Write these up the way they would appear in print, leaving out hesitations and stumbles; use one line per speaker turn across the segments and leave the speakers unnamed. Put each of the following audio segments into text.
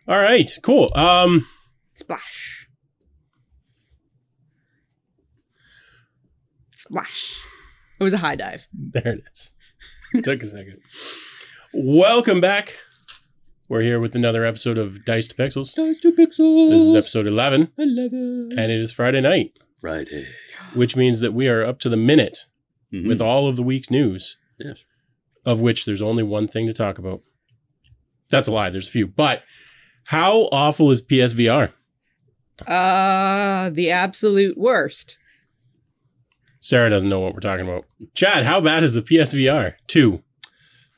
All right, cool.
Splash. Splash. It was a high dive.
There it is. Took a second. Welcome back. We're here with another episode of Dice to Pixels.
Dice to Pixels.
This is episode 11.
11.
And it is Friday night.
Friday.
Which means that we are up to the minute with all of the week's news.
Yes.
Of which there's only one thing to talk about. That's a lie. There's a few. But how awful is PSVR?
The absolute worst.
Sarah doesn't know what we're talking about. Chad, how bad is the PSVR 2?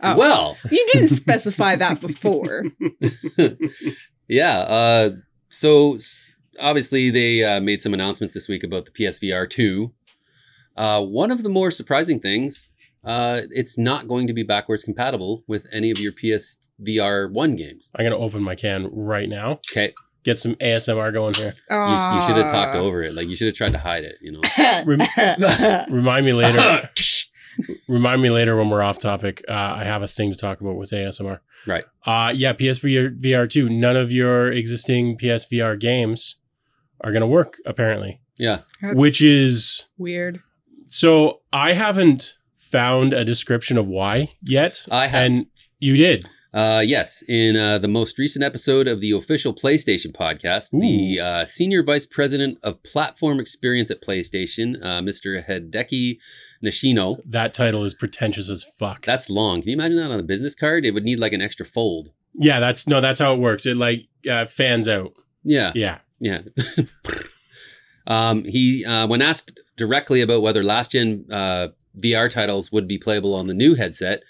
Oh,
Well.
you didn't specify that before.
Yeah. So obviously they made some announcements this week about the PSVR 2. One of the more surprising things, it's not going to be backwards compatible with any of your PSVR 1 games.
I'm going to open my can right now.
Okay.
Get some ASMR going here.
You should have talked over it. Like, you should have tried to hide it, you know?
Remind me later. Remind me later when we're off topic. I have a thing to talk about with ASMR.
Right.
Yeah, PSVR 2. None of your existing PSVR games are going to work, apparently.
Yeah.
Which is
weird.
So I haven't found a description of why yet.
I have.
And you did.
Yes. In the most recent episode of the official PlayStation podcast, the Senior Vice President of Platform Experience at PlayStation, Mr. Hideki Nishino.
That title is pretentious as fuck.
That's long. Can you imagine that on a business card? It would need like an extra fold.
Yeah, that's how it works. It like fans out.
Yeah.
Yeah.
Yeah. He, when asked directly about whether last-gen VR titles would be playable on the new headset,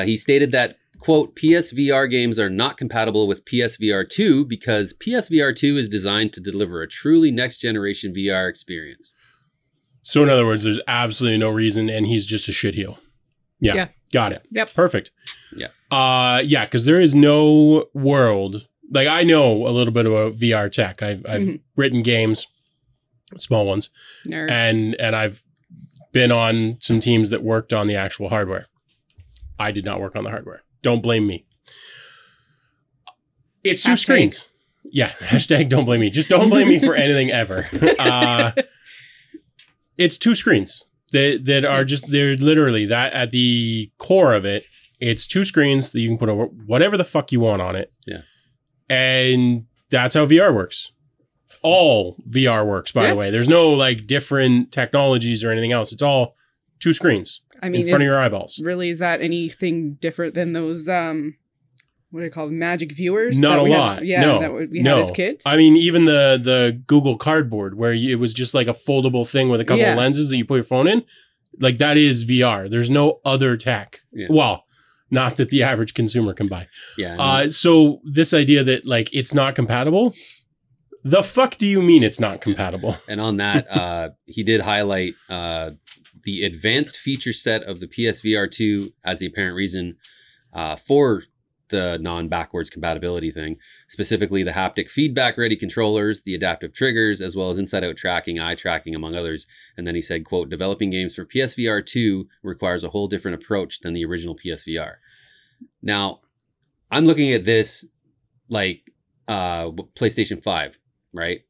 he stated that, quote, PSVR games are not compatible with PSVR 2 because PSVR 2 is designed to deliver a truly next-generation VR experience.
So in other words, there's absolutely no reason, and he's just a shitheel. Yeah. Got it.
Yep.
Perfect.
Yeah.
Yeah, because there is no world. Like, I know a little bit about VR tech. I've written games, small ones,
Nerd.
and I've been on some teams that worked on the actual hardware. I did not work on the hardware. Don't blame me. It's two screens. Yeah. Hashtag don't blame me. Just don't blame me for anything ever. It's two screens that are just, they're literally that at the core of it. It's two screens that you can put over whatever the fuck you want on it.
Yeah.
And that's how VR works. All VR works, by the way. There's no like different technologies or anything else. It's all two screens. I mean, in front of your eyeballs.
Really, is that anything different than those, what do you call them, magic viewers?
Not a lot.
That we had as kids?
I mean, even the Google Cardboard, where it was just like a foldable thing with a couple of lenses that you put your phone in, like that is VR. There's no other tech. Yeah. Well, not that the average consumer can buy.
Yeah.
So this idea that like it's not compatible, the fuck do you mean it's not compatible?
And on that, he did highlight the advanced feature set of the PSVR 2 as the apparent reason for the non-backwards compatibility thing, specifically the haptic feedback ready controllers, the adaptive triggers, as well as inside-out tracking, eye tracking, among others. And then he said, quote, developing games for PSVR 2 requires a whole different approach than the original PSVR. Now, I'm looking at this like PlayStation 5, right?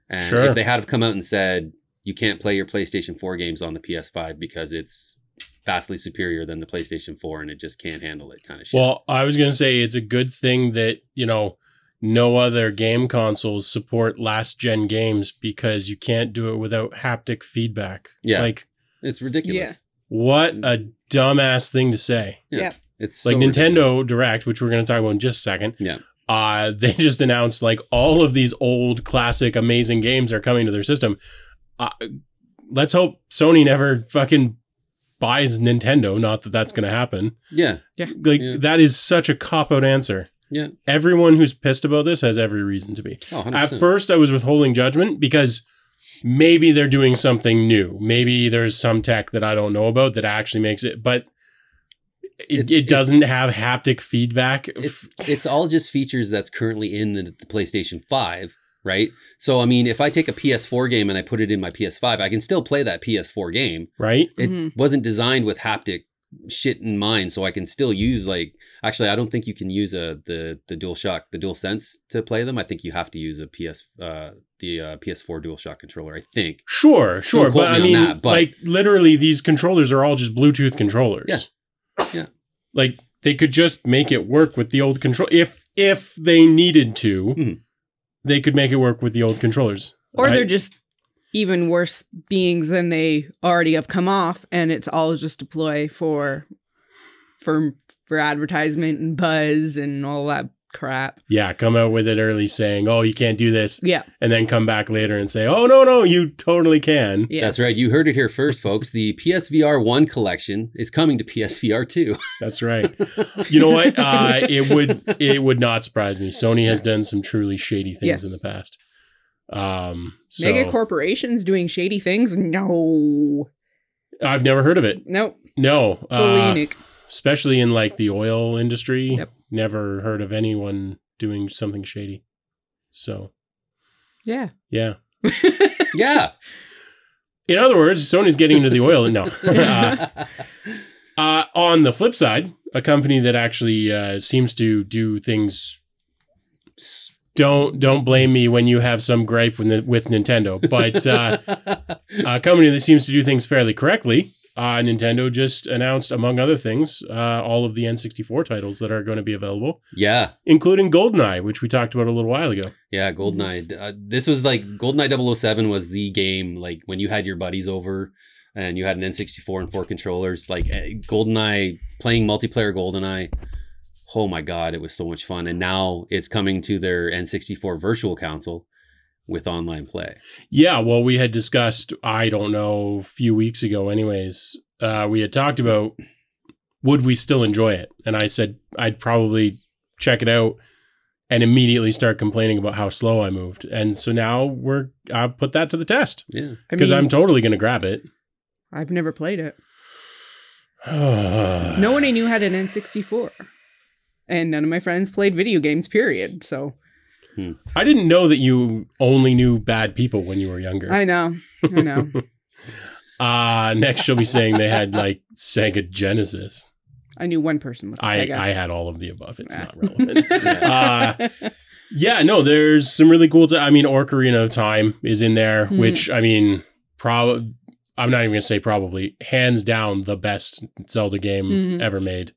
And if they had come out and said, you can't play your PlayStation 4 games on the PS5 because it's vastly superior than the PlayStation 4 and it just can't handle it kind of shit.
Well, I was going to say it's a good thing that, you know, no other game consoles support last gen games because you can't do it without haptic feedback.
Yeah.
Like,
it's ridiculous.
Yeah.
What a dumbass thing to say.
Yeah.
It's
like
so
Nintendo
ridiculous.
Direct, which we're going to talk about in just a second.
Yeah.
They just announced like all of these old classic amazing games are coming to their system. Let's hope Sony never fucking buys Nintendo. Not that that's going to happen.
Yeah.
Like that is such a cop-out answer.
Yeah.
Everyone who's pissed about this has every reason to be.
Oh, 100%.
At first, I was withholding judgment because maybe they're doing something new. Maybe there's some tech that I don't know about that actually makes it, but it doesn't have haptic feedback.
It's all just features that's currently in the PlayStation 5, right? So, I mean, if I take a PS4 game and I put it in my PS5, I can still play that PS4 game.
Right?
It wasn't designed with haptic shit in mind, so I can still use like. Actually, I don't think you can use the DualShock, the DualSense to play them. I think you have to use a PS4 DualShock controller. I think.
Sure,
Don't quote
but
me
I
on
mean,
that, but-
like literally, these controllers are all just Bluetooth controllers.
Yeah.
Like they could just make it work with the old control if they needed to.
Mhm.
They could make it work with the old controllers.
Or they're just even worse beings than they already have come off, and it's all just a ploy for advertisement and buzz and all that crap.
Yeah, come out with it early saying, "Oh, you can't do this,"
Yeah.
and then come back later and say, "Oh, no, you totally can."
Yeah.
That's right. You heard it here first, folks. The PSVR 1 collection is coming to PSVR 2.
That's right. You know what? It would not surprise me. Sony has done some truly shady things
Yes.
in the past.
Mega corporations doing shady things? No.
I've never heard of it.
Nope.
No.
Totally unique.
Especially in like the oil industry.
Yep.
Never heard of anyone doing something shady. So,
Yeah.
yeah.
Yeah.
In other words, Sony's getting into the oil. No. On the flip side, a company that actually seems to do things. Don't blame me when you have some gripe with Nintendo, but a company that seems to do things fairly correctly. Nintendo just announced, among other things, all of the N64 titles that are going to be available,
Yeah.
including GoldenEye, which we talked about a little while ago.
Yeah, GoldenEye. This was like GoldenEye 007 was the game, like when you had your buddies over and you had an N64 and 4 controllers, like GoldenEye, playing multiplayer GoldenEye. Oh my God, it was so much fun. And now it's coming to their N64 virtual console with online play.
Yeah, well, we had discussed, I don't know, a few weeks ago anyways, we had talked about, would we still enjoy it? And I said, I'd probably check it out and immediately start complaining about how slow I moved. And so now I'll put that to the test.
Yeah.
Because I'm totally going to grab it.
I've never played it. No one I knew had an N64. And none of my friends played video games, period. So
I didn't know that you only knew bad people when you were younger.
I know.
Next, you'll be saying they had like Sega Genesis.
I knew one person with a Sega.
I had all of the above. It's not relevant. Yeah, no, there's some really cool. Ocarina of Time is in there, which I'm not even going to say probably, hands down the best Zelda game ever made.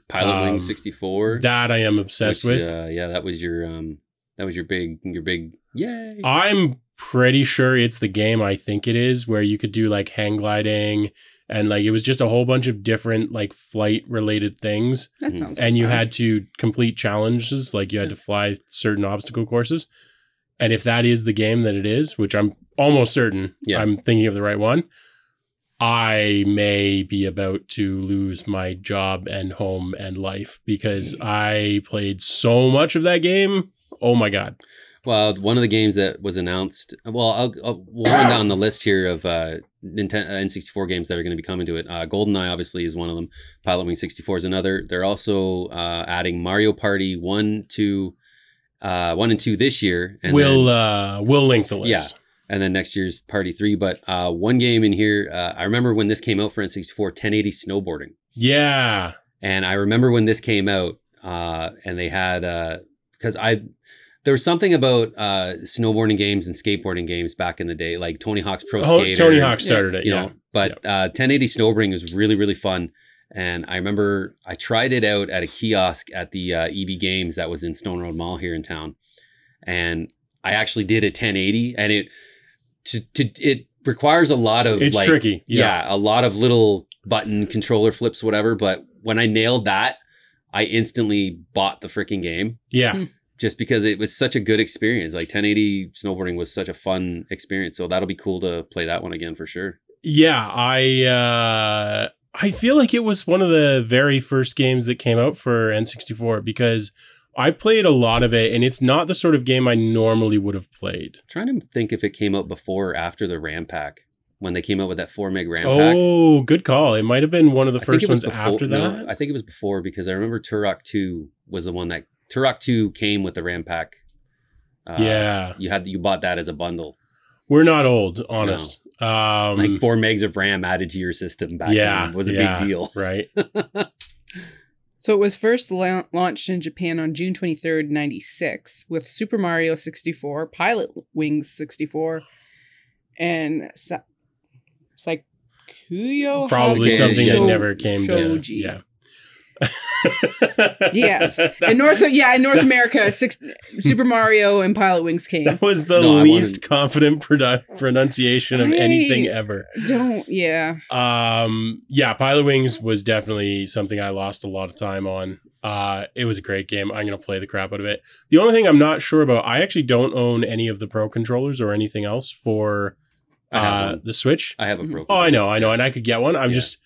Pilot Wing 64.
That I am obsessed with.
Yeah, that was your big yay.
I'm pretty sure it's the game I think it is, where you could do like hang gliding and like it was just a whole bunch of different like flight related things.
That sounds
And you
fun.
had to complete challenges, like you had to fly certain obstacle courses. And if that is the game that it is, which I'm almost certain I'm thinking of the right one, I may be about to lose my job and home and life because I played so much of that game. Oh my God.
Well, one of the games that was announced, we'll run down the list here of N64 games that are going to be coming to it. GoldenEye obviously is one of them. Pilot Wing 64 is another. They're also adding Mario Party 1 and 2 this year. And
we'll link the list.
Yeah. And then next year's Party 3. But one game in here, I remember when this came out for N64, 1080 snowboarding.
Yeah.
And I remember when this came out and they had, because there was something about snowboarding games and skateboarding games back in the day, like Tony Hawk's Pro Skater.
Tony Hawk started it,
you know. But 1080 snowboarding was really, really fun. And I remember I tried it out at a kiosk at the EB Games that was in Stone Road Mall here in town. And I actually did a 1080, and it requires a lot of
it's tricky.
Yeah, a lot of little button controller flips, whatever. But when I nailed that, I instantly bought the freaking game.
Yeah.
Just because it was such a good experience. Like 1080 snowboarding was such a fun experience. So that'll be cool to play that one again for sure.
Yeah, I feel like it was one of the very first games that came out for N64 because I played a lot of it, and it's not the sort of game I normally would have played.
I'm trying to think if it came out before or after the RAM pack, when they came out with that 4 meg RAM pack.
Oh, good call. It might have been one of the first ones after that.
No, I think it was before, because I remember Turok 2 was the one that Turok 2 came with the RAM pack.
Yeah.
You bought that as a bundle.
We're not old, honest.
Like 4 megs of RAM added to your system back then was a big deal.
Right.
So it was first launched in Japan on June 23rd, 96, with Super Mario 64, Pilot Wings 64, and Sakuyo
Probably something that never came
Shoji.
to. Yeah.
Yes. In North America, Super Mario and Pilot Wings came.
That was the least confident pronunciation of anything ever.
Yeah,
Pilot Wings was definitely something I lost a lot of time on. It was a great game. I'm going to play the crap out of it. The only thing I'm not sure about, I actually don't own any of the Pro controllers or anything else for the Switch.
I have a Pro controller.
Oh, I know. And I could get one. I'm just,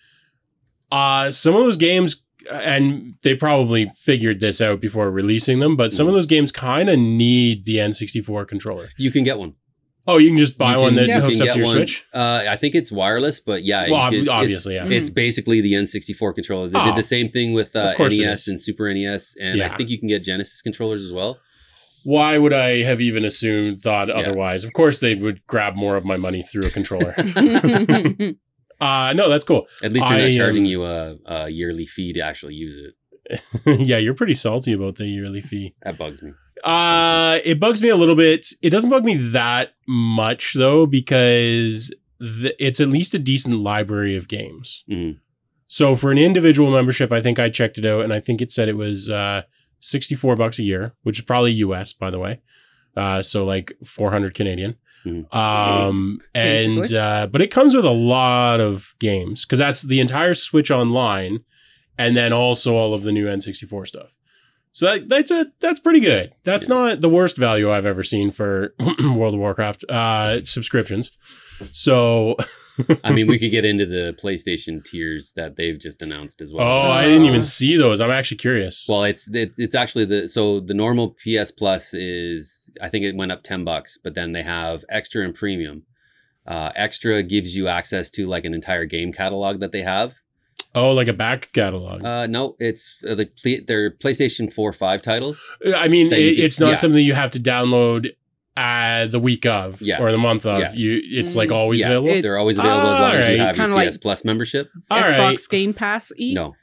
some of those games, and they probably figured this out before releasing them, but some of those games kind of need the N64 controller.
You can get one.
Oh, you can just buy one that hooks up to your Switch?
I think it's wireless, but yeah.
Well, obviously,
it's basically the N64 controller. They did the same thing with NES and Super NES, and I think you can get Genesis controllers as well.
Why would I have even thought otherwise? Of course, they would grab more of my money through a controller. No, that's cool.
At least they're not charging you a yearly fee to actually use it.
Yeah, you're pretty salty about the yearly fee.
That bugs me.
It bugs me a little bit. It doesn't bug me that much, though, because it's at least a decent library of games.
Mm-hmm.
So for an individual membership, I think I checked it out, and I think it said it was $64 a year, which is probably US, by the way. So like 400 Canadian.
Mm-hmm.
But it comes with a lot of games because that's the entire Switch Online, and then also all of the new N64 stuff. So that's pretty good. That's not the worst value I've ever seen for World of Warcraft subscriptions. So,
I mean, we could get into the PlayStation tiers that they've just announced as well.
Oh, I didn't even see those. I'm actually curious.
Well, it's actually the normal PS Plus is, I think it went up $10, but then they have Extra and Premium. Extra gives you access to like an entire game catalog that they have.
Oh, like a back catalog?
No, it's their PlayStation 4-5 titles.
I mean, it's not something that you have to download the week of or the month of. It's like always available.
They're always available as long as you have your PS Plus membership.
Xbox Game Pass.
No.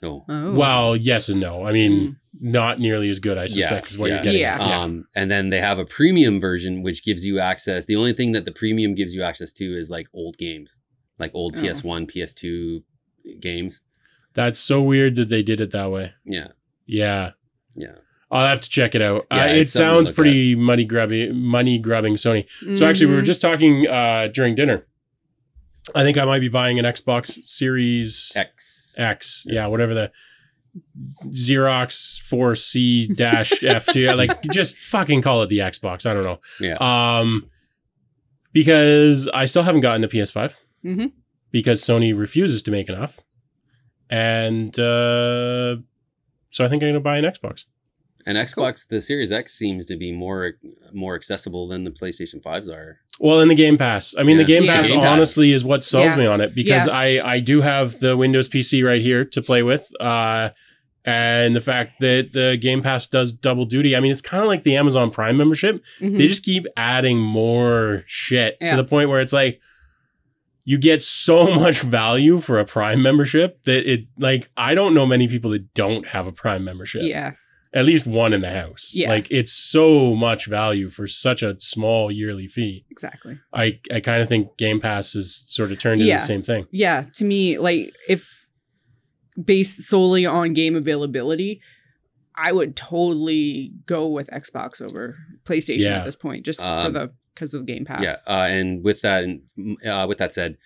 Oh.
Well, yes and no. I mean, not nearly as good, I suspect, is what you're getting.
Yeah.
And then they have a premium version, which gives you access. The only thing that the premium gives you access to is like old games, like old PS1, PS2 games.
That's so weird that they did it that way.
Yeah.
I'll have to check it out.
Yeah,
it sounds pretty money grabbing Sony. Mm-hmm. So actually, we were just talking during dinner. I think I might be buying an Xbox Series X.
Yes.
Yeah, whatever the Xerox 4C-F2. Like, just fucking call it the Xbox. I don't know.
Yeah.
Because I still haven't gotten a PS5.
Mm-hmm.
Because Sony refuses to make enough. And so I think I'm going to buy an Xbox.
And Xbox, the Series X seems to be more accessible than the PlayStation 5s are.
Well, in the Game Pass. I mean, the Game Pass honestly is what sells me on it because I do have the Windows PC right here to play with. And the fact that the Game Pass does double duty. I mean, it's kind of like the Amazon Prime membership. Mm-hmm. They just keep adding more shit to the point where it's like, you get so much value for a Prime membership that I don't know many people that don't have a Prime membership.
Yeah.
At least one in the house.
Yeah.
Like, it's so much value for such a small yearly fee.
Exactly.
I kind of think Game Pass has sort of turned into the same thing. Yeah.
To me, like, if based solely on game availability, I would totally go with Xbox over PlayStation at this point, just because of Game Pass.
Yeah. And with that said,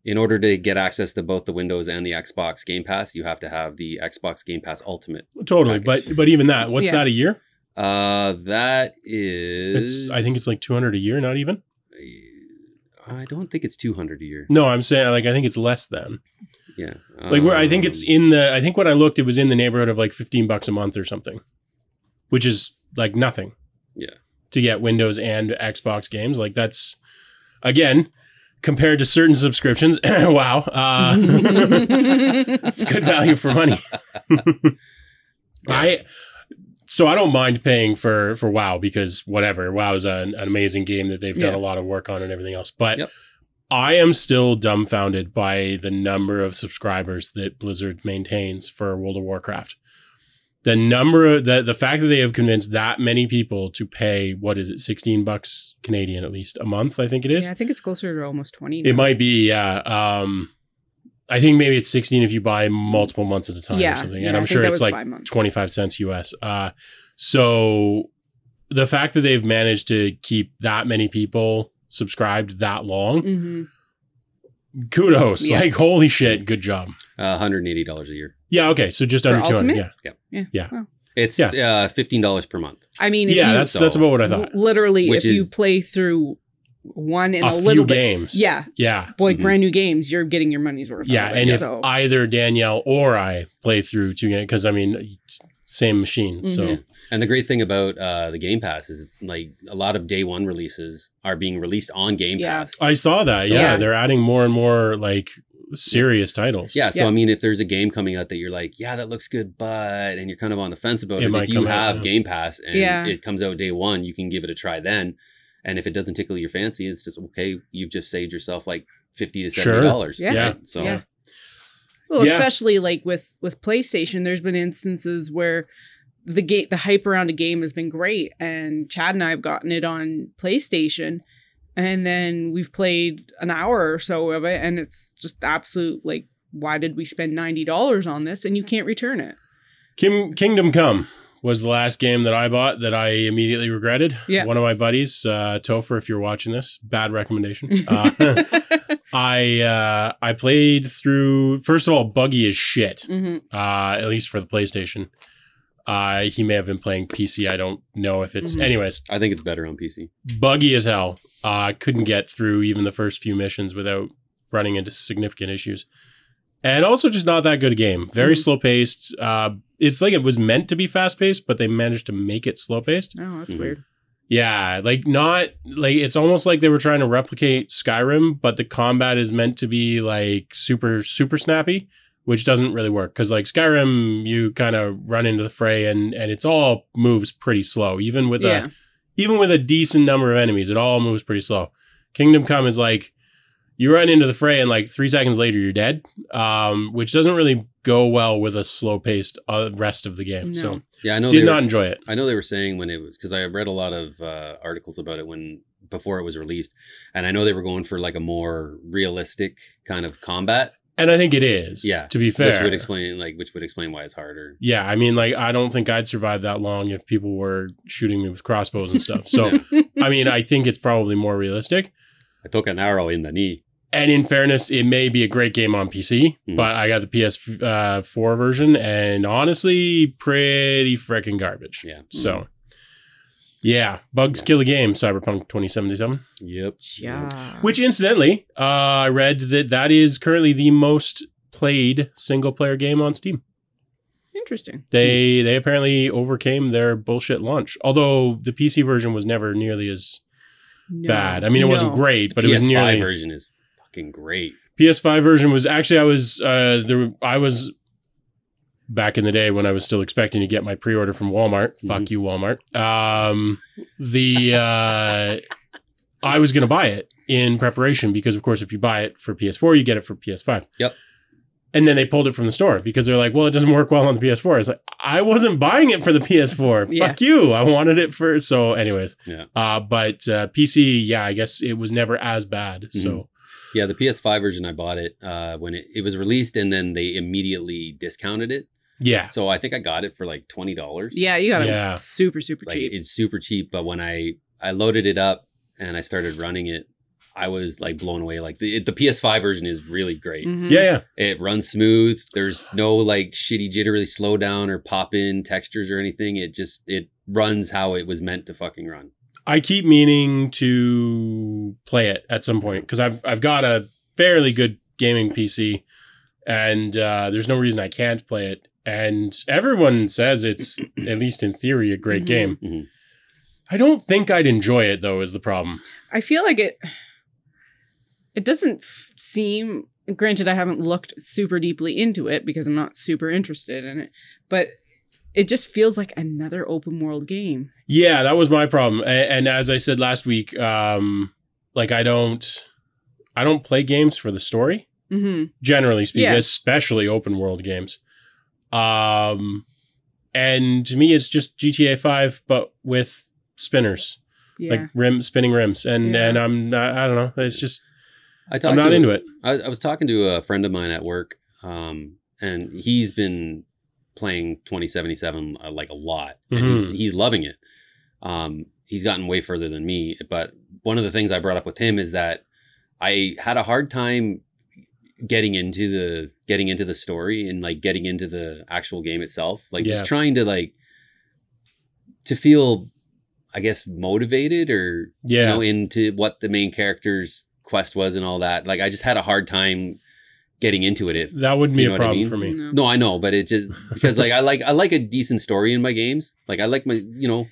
in order to get access to both the Windows and the Xbox Game Pass, you have to have the Xbox Game Pass Ultimate.
Totally. Package. But even that, what's that a year?
That is...
I think it's like $200 a year, not even?
I don't think it's $200 a year.
No, I'm saying, I think it's less than.
Yeah.
I think it's I think when I looked, it was in the neighborhood of like $15 a month or something, which is like nothing.
Yeah.
To get Windows and Xbox games. Like, that's, again, compared to certain subscriptions, wow. It's good value for money. So I don't mind paying for WoW because whatever. WoW is an amazing game that they've done a lot of work on and everything else. But I am still dumbfounded by the number of subscribers that Blizzard maintains for World of Warcraft. The fact that they have convinced that many people to pay, what is it, $16 Canadian at least a month, I think it is.
Yeah, I think it's closer to almost 20 now.
It might be, yeah. I think maybe it's 16 if you buy multiple months at a time or something. And I'm sure it's like 25 cents US. So the fact that they've managed to keep that many people subscribed that long, kudos. Yeah. Like, holy shit, good job.
$180 a year.
Yeah, okay. So just under 200.
Ultimate?
Yeah.
Wow.
It's $15 per month.
I mean,
that's about what I thought.
Literally, if you play through one in a little bit,
games.
Yeah. Like brand new games, you're getting your money's worth.
Yeah, and if either Danielle or I play through 2 games, because I mean, same machine. So,
and the great thing about the Game Pass is like a lot of day one releases are being released on Game Pass.
I saw that. So, they're adding more and more like serious titles.
Yeah, so I mean, if there's a game coming out that you're like, yeah, that looks good, and you're kind of on the fence about it, if you have Game Pass and it comes out day one, you can give it a try then. And if it doesn't tickle your fancy, it's just okay. You've just saved yourself like $50 to $70.
Yeah.
Right? So,
well, especially like with PlayStation, there's been instances where the hype around a game has been great, and Chad and I have gotten it on PlayStation, and then we've played an hour or so of it, and it's just absolute like, why did we spend $90 on this? And you can't return it.
Kingdom Come was the last game that I bought that I immediately regretted. Yeah. One of my buddies, Topher, if you're watching this, bad recommendation. I played through, first of all, buggy as shit, at least for the PlayStation. He may have been playing PC. I don't know if it's, anyways.
I think it's better on PC.
Buggy as hell. Couldn't get through even the first few missions without running into significant issues. And also just not that good a game. Very slow paced. It's like it was meant to be fast paced, but they managed to make it slow paced.
Oh, that's weird.
Yeah, like not like it's almost like they were trying to replicate Skyrim, but the combat is meant to be like super snappy, which doesn't really work because like Skyrim, you kind of run into the fray and it's all moves pretty slow. Even with a decent number of enemies, it all moves pretty slow. Kingdom Come is like, you run into the fray and like 3 seconds later you're dead, which doesn't really go well with a slow-paced rest of the game. No. So
yeah, I know
did not enjoy it.
I know they were saying when it was, because I read a lot of articles about it before it was released, and I know they were going for like a more realistic kind of combat.
And I think it is. Yeah, to be fair,
which would explain why it's harder.
Yeah, I mean, like I don't think I'd survive that long if people were shooting me with crossbows and stuff. So I mean, I think it's probably more realistic.
I took an arrow in the knee.
And in fairness, it may be a great game on PC, but I got the PS4 version, and honestly, pretty freaking garbage.
Yeah.
So, yeah, bugs kill a game. Cyberpunk 2077.
Yep.
Yeah.
Which, incidentally, I read that is currently the most played single player game on Steam.
Interesting.
They apparently overcame their bullshit launch, although the PC version was never nearly as bad. I mean, it wasn't great, but it was nearly.
PS5 version is great.
PS5 version was actually I was back in the day when I was still expecting to get my pre-order from Walmart. Fuck you, Walmart. I was going to buy it in preparation because, of course, if you buy it for PS4, you get it for PS5.
Yep.
And then they pulled it from the store because they're like, well, it doesn't work well on the PS4. It's like, I wasn't buying it for the PS4. Yeah. Fuck you. I wanted it for. So anyways.
Yeah.
But PC, yeah, I guess it was never as bad. So.
Yeah, the PS5 version, I bought it when it was released, and then they immediately discounted it.
Yeah.
So I think I got it for like $20.
Yeah, you got it super cheap.
It's super cheap, but when I loaded it up and I started running it, I was like blown away. Like the PS5 version is really great.
Yeah.
It runs smooth. There's no like shitty jittery slow down or pop in textures or anything. It runs how it was meant to fucking run.
I keep meaning to play it at some point because I've got a fairly good gaming PC, and there's no reason I can't play it. And everyone says it's, at least in theory, a great game.
Mm-hmm.
I don't think I'd enjoy it, though, is the problem.
I feel like it doesn't seem, granted, I haven't looked super deeply into it because I'm not super interested in it, but it just feels like another open world game. Yeah,
that was my problem. And as I said last week, like I don't I don't play games for the story. Generally speaking, especially open world games. And to me, it's just GTA 5, but with spinners, like spinning rims. And I'm not, I don't know. It's just, I'm not into it.
I was talking to a friend of mine at work, and he's been playing 2077 like a lot, and he's loving it. He's gotten way further than me, but one of the things I brought up with him is that I had a hard time getting into the story and like getting into the actual game itself, like just trying to like to feel, I guess, motivated or you know, into what the main character's quest was and all that. Like I just had a hard time getting into it.
That wouldn't be a problem for me.
No, I know, but it just because like I like a decent story in my games. Like I like my, you know,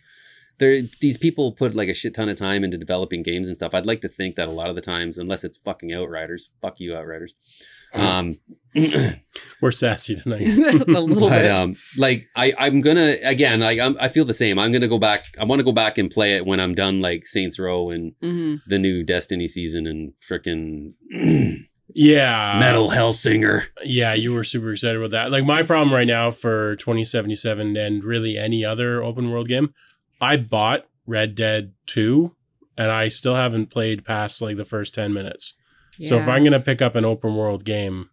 these people put like a shit ton of time into developing games and stuff. I'd like to think that a lot of the times, unless it's fucking Outriders, fuck you Outriders.
We're sassy tonight.
A little bit.
Like I'm gonna again, like I feel the same. I'm gonna go back. I want to go back and play it when I'm done, like Saints Row and the new Destiny season and frickin' Metal Hellsinger.
Yeah, you were super excited about that. Like my problem right now for 2077 and really any other open world game, I bought Red Dead 2 and I still haven't played past like the first 10 minutes. So if I'm going to pick up an open world game.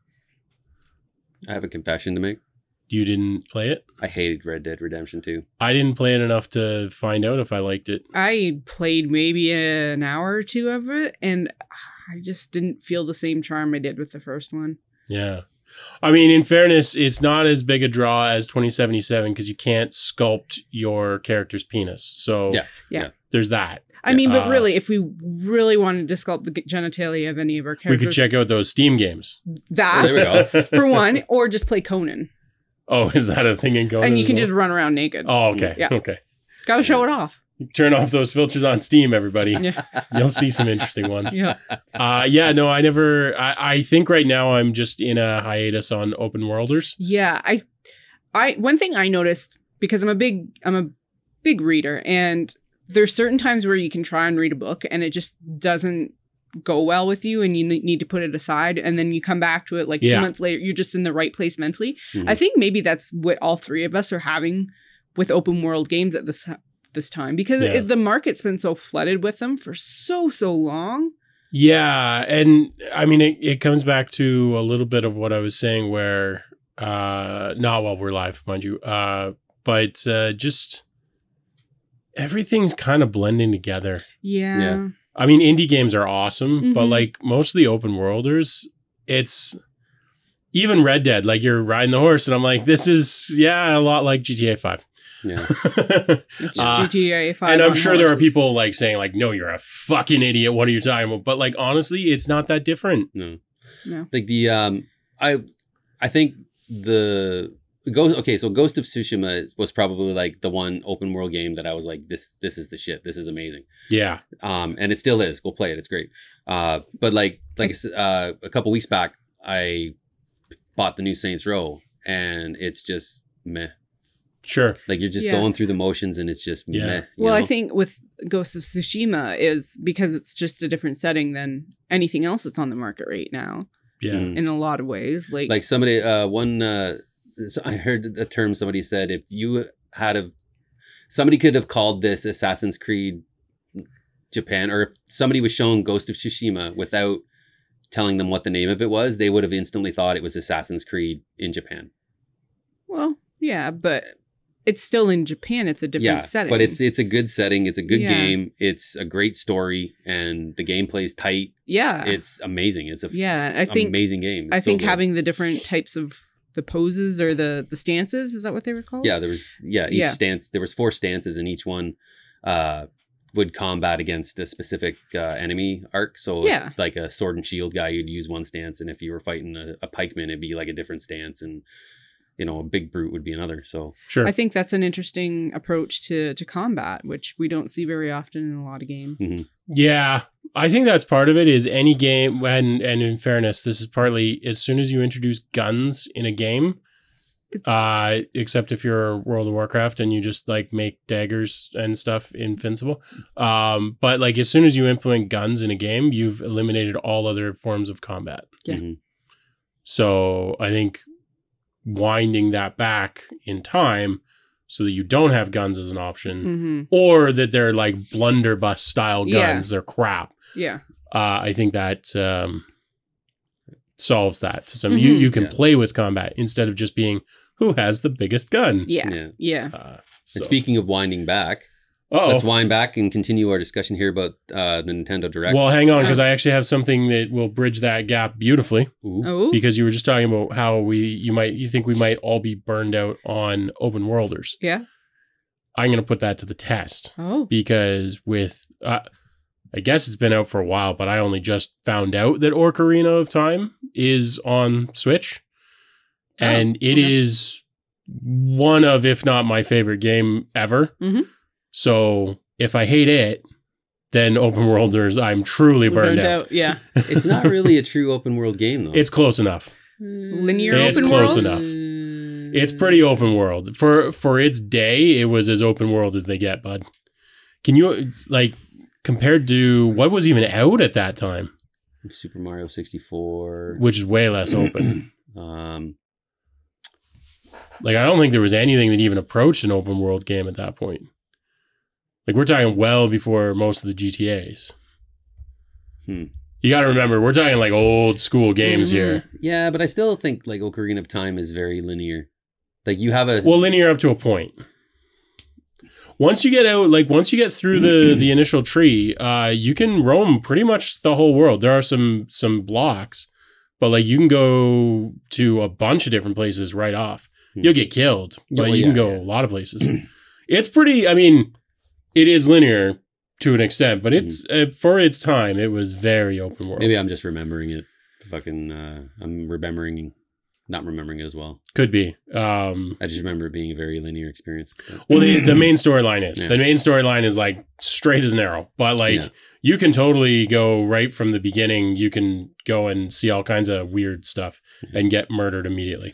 I have a confession to make.
You didn't play it?
I hated Red Dead Redemption 2.
I didn't play it enough to find out if I liked it.
I played maybe an hour or two of it and I just didn't feel the same charm I did with the first one.
Yeah. I mean, in fairness, it's not as big a draw as 2077 because you can't sculpt your character's penis. So there's that.
I mean, but really, if we really wanted to sculpt the genitalia of any of our characters,
we could check out those Steam games.
That, for one, or just play Conan.
Oh, is that a thing in Conan?
And you can just run around naked.
Oh, okay. Yeah. Okay.
Gotta show it off.
Turn off those filters on Steam, everybody. Yeah. You'll see some interesting ones. No, I never, I think right now I'm just in a hiatus on open worlders.
Yeah. One thing I noticed, because I'm a big reader, and there's certain times where you can try and read a book and it just doesn't go well with you and you need to put it aside. And then you come back to it like 2 months later, you're just in the right place mentally. I think maybe that's what all three of us are having with open world games at this time, because the market's been so flooded with them for so long.
Yeah. And I mean, it comes back to a little bit of what I was saying where, not while we're live, mind you, but just everything's kind of blending together.
Yeah.
I mean, indie games are awesome, but like most of the open worlders, it's even Red Dead, like you're riding the horse and I'm like, this is, a lot like GTA 5.
Yeah.
It's GTA 5.
And I'm sure there are people like saying like, no, you're a fucking idiot. What are you talking about? But like, honestly, it's not that different.
No. Like the, I think so Ghost of Tsushima was probably like the one open world game that I was like, this is the shit. This is amazing.
Yeah.
And it still is. Go play it. It's great. But like a couple weeks back, I bought the new Saints Row and it's just meh.
Sure.
Like you're just going through the motions and it's just meh.
Well, I think with Ghost of Tsushima is because it's just a different setting than anything else that's on the market right now.
Yeah.
In a lot of ways. Like
I
somebody, I heard the term somebody said, if you somebody could have called this Assassin's Creed Japan, or if somebody was shown Ghost of Tsushima without telling them what the name of it was, they would have instantly thought it was Assassin's Creed in Japan.
Well, yeah, but it's still in Japan. It's a different setting.
But it's a good setting. It's a good game. It's a great story, and the gameplay's tight.
Yeah,
it's amazing. It's
an amazing game. I think having the different types of the poses or the stances, is that what they were called?
Yeah, each stance. There was 4 stances, and each one would combat against a specific enemy arc. So like a sword and shield guy, you'd use one stance, and if you were fighting a pikeman, it'd be like a different stance, and a big brute would be another. So
sure,
I think that's an interesting approach to combat, which we don't see very often in a lot of games.
Mm-hmm.
Yeah, I think that's part of it. Is any game, and in fairness, this is partly as soon as you introduce guns in a game, Except if you're World of Warcraft and you just like make daggers and stuff invincible. But like as soon as you implement guns in a game, you've eliminated all other forms of combat.
Yeah.
Mm-hmm.
So I think winding that back in time so that you don't have guns as an option, or that they're like blunderbuss style guns, they're crap.
Yeah.
I think that solves that to some. You can play with combat instead of just being who has the biggest gun.
Yeah.
And speaking of winding back, let's wind back and continue our discussion here about the Nintendo Direct.
Well, hang on, because I actually have something that will bridge that gap beautifully.
Ooh.
Because you were just talking about how you think we might all be burned out on open worlders.
Yeah.
I'm going to put that to the test.
Oh.
Because with, I guess it's been out for a while, but I only just found out that Ocarina of Time is on Switch. And it is one of, if not my favorite game ever. Mm-hmm. So if I hate it, then open worlders, I'm truly burned out.
Yeah.
It's not really a true open world game, though.
It's close enough.
Linear
it's
open
close
world?
enough. It's pretty open world. For its day, it was as open world as they get, bud. Can you, like, compared to what was even out at that time?
Super Mario 64.
Which is way less open. Like, I don't think there was anything that even approached an open world game at that point. Like, we're talking well before most of the GTAs. You got to remember, we're talking like old school games here.
Yeah, but I still think like Ocarina of Time is very linear. Like you have a...
Well, linear up to a point. Once you get out, like once you get through the initial tree, you can roam pretty much the whole world. There are some blocks, but like you can go to a bunch of different places right off. You'll get killed, but you can go a lot of places. It's pretty, I mean, it is linear to an extent, but it's for its time, it was very open world.
Maybe I'm just remembering it. I'm not remembering it as well.
Could be.
I just remember it being a very linear experience.
Well, the main storyline is. The main storyline is like straight as an arrow, but like you can totally go right from the beginning. You can go and see all kinds of weird stuff and get murdered immediately.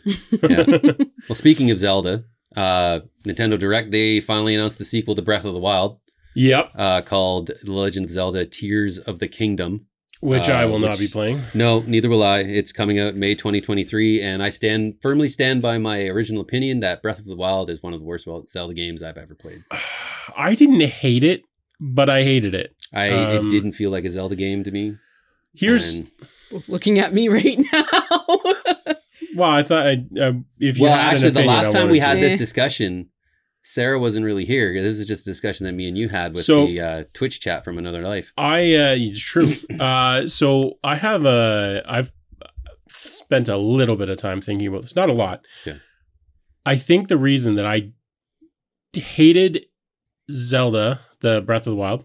Well, speaking of Zelda, Nintendo Direct, they finally announced the sequel to Breath of the Wild.
Yep.
Called The Legend of Zelda Tears of the Kingdom.
Which I will not be playing.
No, neither will I. It's coming out May 2023, and I firmly stand by my original opinion that Breath of the Wild is one of the worst Zelda games I've ever played.
I didn't hate it, but I hated it.
It didn't feel like a Zelda game to me.
Here's...
Both looking at me right now.
Well, I thought if you had
actually,
an opinion,
the last time we had
to.
this discussion, Sarah wasn't really here. This was just a discussion that me and you had with the Twitch chat from Another Life.
It's true. So I've spent a little bit of time thinking about this, not a lot.
Yeah.
I think the reason that I hated Zelda, the Breath of the Wild,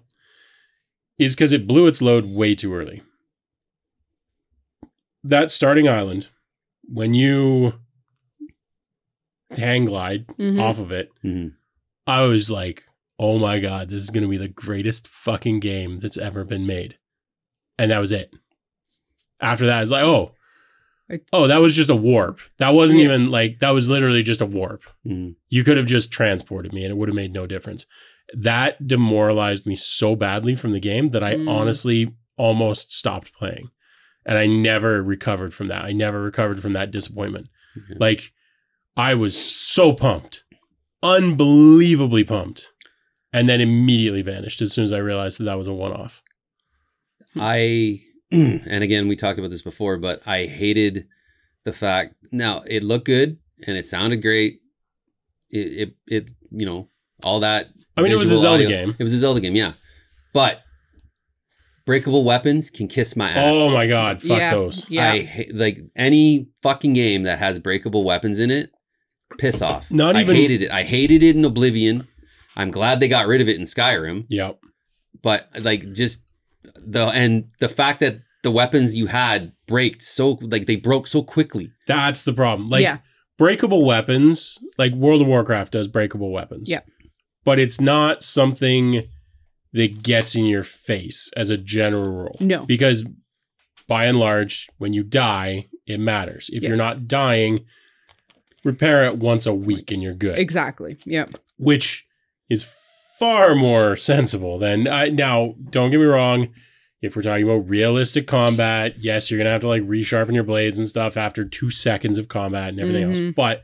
is because it blew its load way too early. That starting island, when you hang glide off of it, I was like, oh my God, this is going to be the greatest fucking game that's ever been made. And that was it. After that, it's like, oh, that was just a warp. That wasn't even like, that was literally just a warp. You could have just transported me and it would have made no difference. That demoralized me so badly from the game that I honestly almost stopped playing. And I never recovered from that. I never recovered from that disappointment. Like, I was so pumped. Unbelievably pumped. And then immediately vanished as soon as I realized that was a one-off.
And again, we talked about this before, but I hated the fact, now it looked good and it sounded great. It all that.
I mean, it was a Zelda game.
It was a Zelda game, yeah. But breakable weapons can kiss my ass.
Oh my God, fuck those.
Yeah.
I hate, like, any fucking game that has breakable weapons in it, piss off. I hated it. I hated it in Oblivion. I'm glad they got rid of it in Skyrim.
Yep.
But like, just the fact that the weapons you had broke so quickly.
That's the problem. Like, breakable weapons, like World of Warcraft does breakable weapons.
Yeah.
But it's not something that gets in your face as a general rule.
No.
Because by and large, when you die, it matters. If you're not dying, repair it once a week and you're good.
Exactly. Yep.
Which is far more sensible than now. Don't get me wrong. If we're talking about realistic combat, yes, you're going to have to like resharpen your blades and stuff after 2 seconds of combat and everything else. But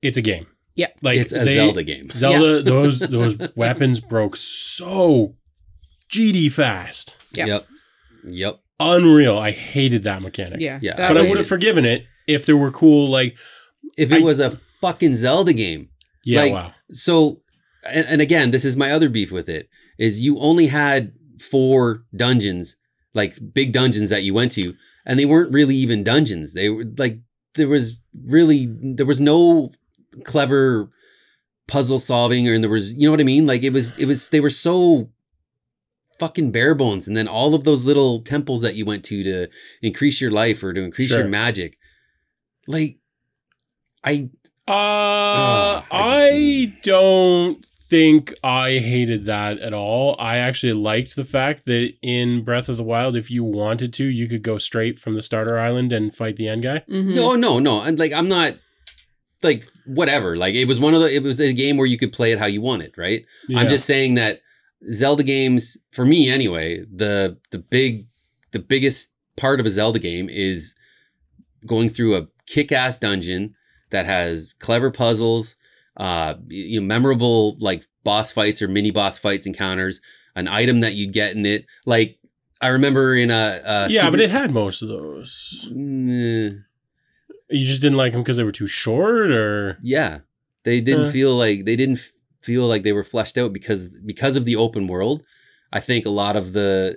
it's a game.
Yeah.
Like it's a Zelda game.
Zelda, those weapons broke so GD fast.
Yep.
Unreal. I hated that mechanic.
Yeah.
But I would have forgiven it if there were cool, like...
If it was a fucking Zelda game.
Yeah,
like,
wow.
So, and again, this is my other beef with it, is you only had 4 dungeons, like big dungeons that you went to, and they weren't really even dungeons. They were like, there was no clever puzzle solving, or there was, you know what I mean? Like they were so fucking bare bones. And then all of those little temples that you went to increase your life or to increase your magic. Like I
don't think I hated that at all. I actually liked the fact that in Breath of the Wild, if you wanted to, you could go straight from the starter island and fight the end guy.
Mm-hmm.
No. And like, I'm not like, whatever. Like it was a game where you could play it how you wanted, right? Yeah. I'm just saying that Zelda games, for me anyway, the biggest part of a Zelda game is going through a kick-ass dungeon that has clever puzzles, memorable like boss fights or mini boss fights encounters, an item that you get in it. Like I remember in but
it had most of those. You just didn't like them because they were too short, or
they didn't feel like they were fleshed out because of the open world. I think a lot of they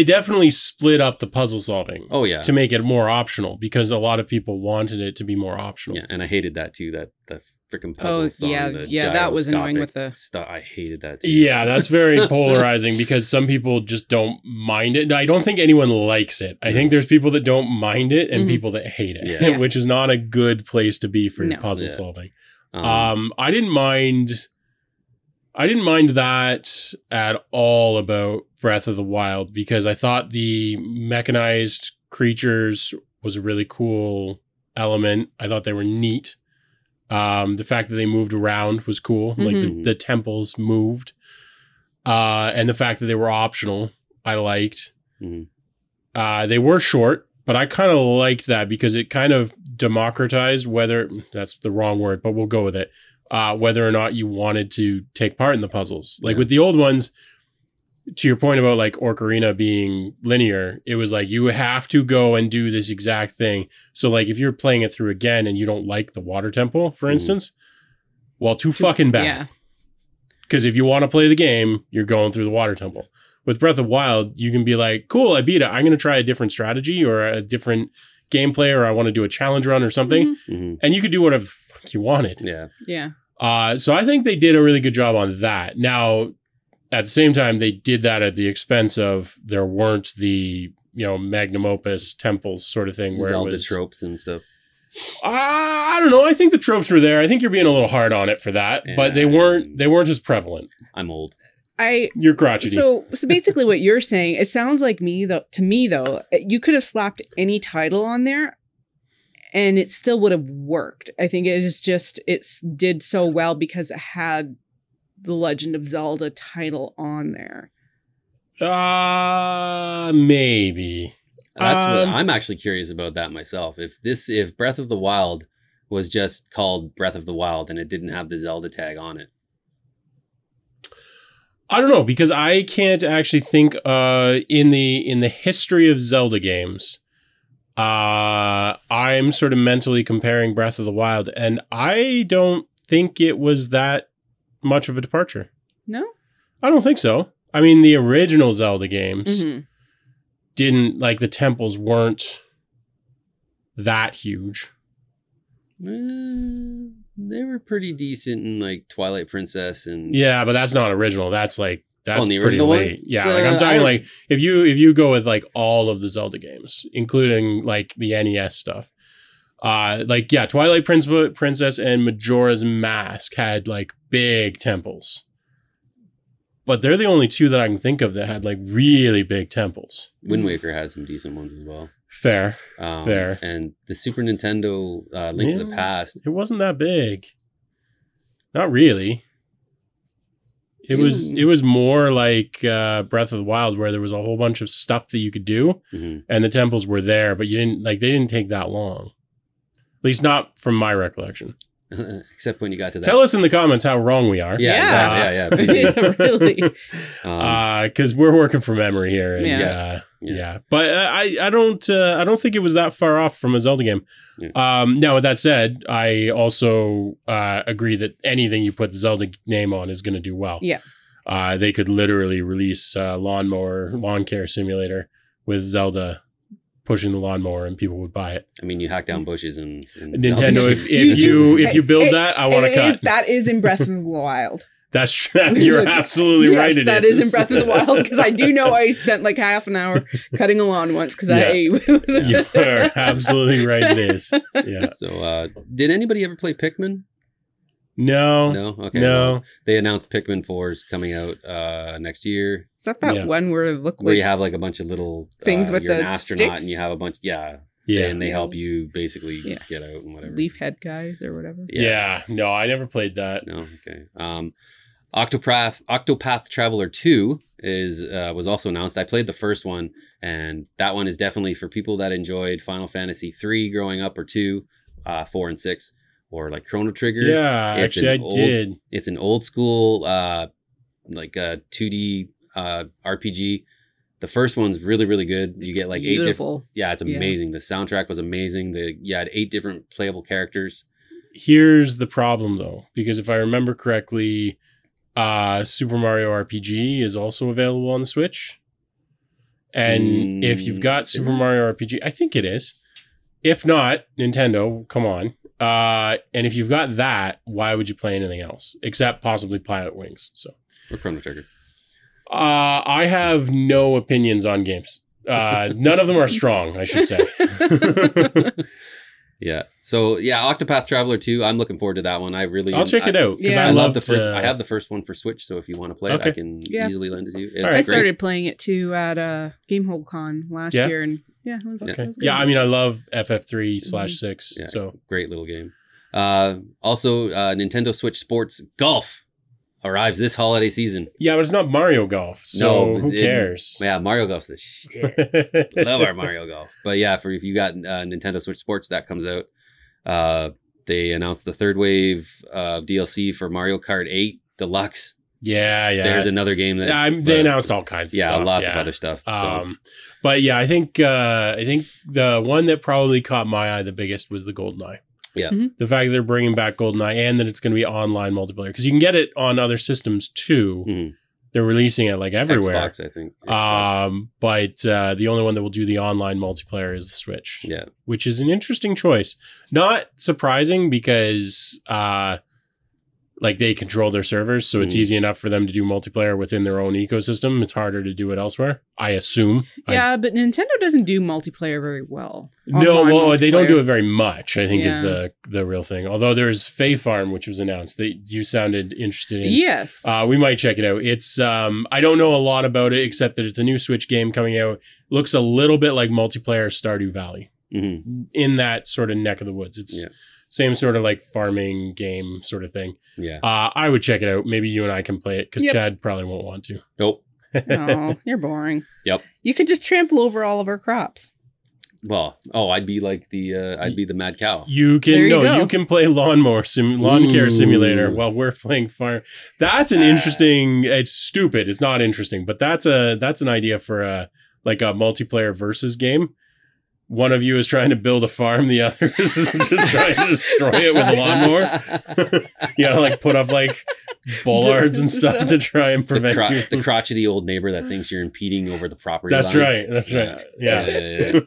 definitely split up the puzzle solving.
Oh yeah,
to make it more optional, because a lot of people wanted it to be more optional.
Yeah, and I hated that too. That the freaking puzzle song.
That was annoying with the
stuff. I hated that too.
Yeah, that's very polarizing because some people just don't mind it. I don't think anyone likes it. I think there's people that don't mind it and people that hate it, which is not a good place to be for your puzzle solving. I didn't mind that at all about Breath of the Wild, because I thought the mechanized creatures was a really cool element. I thought they were neat. The fact that they moved around was cool. Like the temples moved. And the fact that they were optional, I liked. They were short, but I kind of liked that because it kind of democratized, whether that's the wrong word, but we'll go with it. Whether or not you wanted to take part in the puzzles. Like with the old ones, to your point about like Ocarina being linear, it was like you have to go and do this exact thing. So like if you're playing it through again and you don't like the water temple, for instance, well, too fucking bad. Yeah. Because if you want to play the game, you're going through the water temple. With Breath of the Wild, you can be like, cool, I beat it. I'm going to try a different strategy or a different gameplay, or I want to do a challenge run or something. And you could do whatever the fuck you wanted.
Yeah.
So I think they did a really good job on that. Now, at the same time, they did that at the expense of there weren't the, magnum opus temples sort of thing where
Zelda
it was
tropes and stuff.
I don't know. I think the tropes were there. I think you're being a little hard on it for that, but they weren't as prevalent.
I'm old.
You're crotchety.
So basically what you're saying, it sounds like to me though, you could have slapped any title on there and it still would have worked. I think it did so well because it had the Legend of Zelda title on there.
Maybe.
That's what I'm actually curious about that myself. If Breath of the Wild was just called Breath of the Wild and it didn't have the Zelda tag on it.
I don't know, because I can't actually think in the history of Zelda games. I'm sort of mentally comparing Breath of the Wild, and I don't think it was that much of a departure.
No?
I don't think so. I mean, the original Zelda games didn't, like, the temples weren't that huge.
They were pretty decent in like Twilight Princess and
but that's not original. That's the pretty
original
late.
Ones?
Yeah, like I'm talking like if you go with like all of the Zelda games, including like the NES stuff, Twilight Princess and Majora's Mask had like big temples, but they're the only two that I can think of that had like really big temples.
Wind Waker has some decent ones as well.
Fair.
And the Super Nintendo Link to the Past.
It wasn't that big. Not really. It was more like Breath of the Wild, where there was a whole bunch of stuff that you could do, and the temples were there, but they didn't take that long. At least not from my recollection.
Except when you got to that.
Tell us in the comments how wrong we are.
Yeah.
Really.
Because we're working from memory here. And, but I don't think it was that far off from a Zelda game.
Yeah.
Now, with that said, I also agree that anything you put the Zelda name on is going to do well.
Yeah.
They could literally release lawn care simulator with Zelda pushing the lawnmower and people would buy it.
I mean, you hack down bushes and
Nintendo. If you build that, I want to cut.
That is in Breath of the Wild.
That's true. You're absolutely right.
Yes, that is in Breath of the Wild, because I do know I spent like half an hour cutting a lawn once because
You are absolutely right. It is. Yeah.
So, did anybody ever play Pikmin?
No.
Okay.
No.
Well, they announced Pikmin 4 is coming out next year.
Is that one where it looked like
where you have like a bunch of little
things with
you're
the
an astronaut
sticks?
and you have a bunch, and they help you basically get out and whatever.
Leaf head guys or whatever.
Yeah. No, I never played that.
No. Okay. Octopath Traveler 2 was also announced. I played the first one, and that one is definitely for people that enjoyed Final Fantasy 3 growing up, or 2, 4 and 6, or like Chrono Trigger.
Yeah, actually I did.
It's an old school like a 2D RPG. The first one's really, really good. You get like
beautiful.
8 different. Yeah, it's amazing. The soundtrack was amazing. You had 8 different playable characters.
Here's the problem though, because if I remember correctly, Super Mario RPG is also available on the Switch. And if you've got Super Mario RPG, I think it is. If not, Nintendo, come on. And if you've got that, why would you play anything else except possibly Pilot Wings? So,
or Chrono Trigger.
I have no opinions on games. None of them are strong, I should say.
Yeah. So Octopath Traveler 2. I'm looking forward to that one.
I'll check it out because
I love the first. I have the first one for Switch, so if you want to play it, I can easily lend it to you.
I started playing it too at Gamehole Con last year, and it was good.
Yeah, I mean, I love FF3/6.
Yeah,
so
great little game. Also, Nintendo Switch Sports Golf arrives this holiday season.
Yeah, but it's not Mario Golf, so who cares?
Mario Golf's the shit. Love our Mario Golf. But yeah, if you got Nintendo Switch Sports, that comes out. They announced the third wave of DLC for Mario Kart 8 Deluxe.
Yeah.
There's another game that
they announced all kinds of stuff.
Yeah, lots of other stuff.
But yeah, I think the one that probably caught my eye the biggest was the GoldenEye.
Yeah.
Mm-hmm.
The fact that they're bringing back GoldenEye and that it's going to be online multiplayer, because you can get it on other systems too.
Mm-hmm.
They're releasing it like everywhere.
Xbox, I think.
But the only one that will do the online multiplayer is the Switch.
Yeah.
Which is an interesting choice. Not surprising because like they control their servers, so it's easy enough for them to do multiplayer within their own ecosystem. It's harder to do it elsewhere, I assume.
Yeah, but Nintendo doesn't do multiplayer very well.
No, well, they don't do it very much, I think is the real thing. Although there's Fae Farm, which was announced that you sounded interested in.
Yes.
We might check it out. It's I don't know a lot about it except that it's a new Switch game coming out. Looks a little bit like multiplayer Stardew Valley in that sort of neck of the woods. It's same sort of like farming game sort of thing.
Yeah.
I would check it out. Maybe you and I can play it because Chad probably won't want to.
Nope.
Oh, you're boring.
Yep.
You could just trample over all of our crops.
Well, I'd be like I'd be the mad cow.
You can play lawn care simulator while we're playing farm. That's an interesting. It's stupid. It's not interesting, but that's an idea for a multiplayer versus game. One of you is trying to build a farm, the other is just trying to destroy it with a lawnmower. You gotta like put up like bollards and stuff to try and prevent you.
The crotchety old neighbor that thinks you're impeding over the property
That's
line.
Right. That's right. Yeah.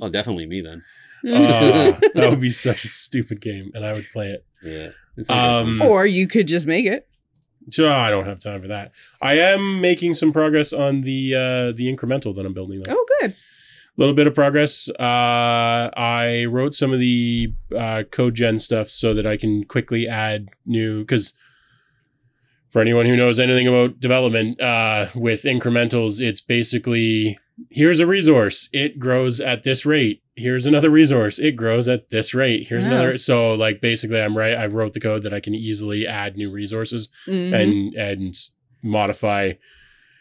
Oh, definitely me then.
That would be such a stupid game, and I would play it.
Yeah.
Or you could just make it.
So I don't have time for that. I am making some progress on the incremental that I'm building though.
Oh, good.
Little bit of progress. I wrote some of the code gen stuff so that I can quickly add new, because for anyone who knows anything about development, with incrementals, it's basically here's a resource. It grows at this rate. Here's another resource. It grows at this rate. Here's another. So like basically I wrote the code that I can easily add new resources and modify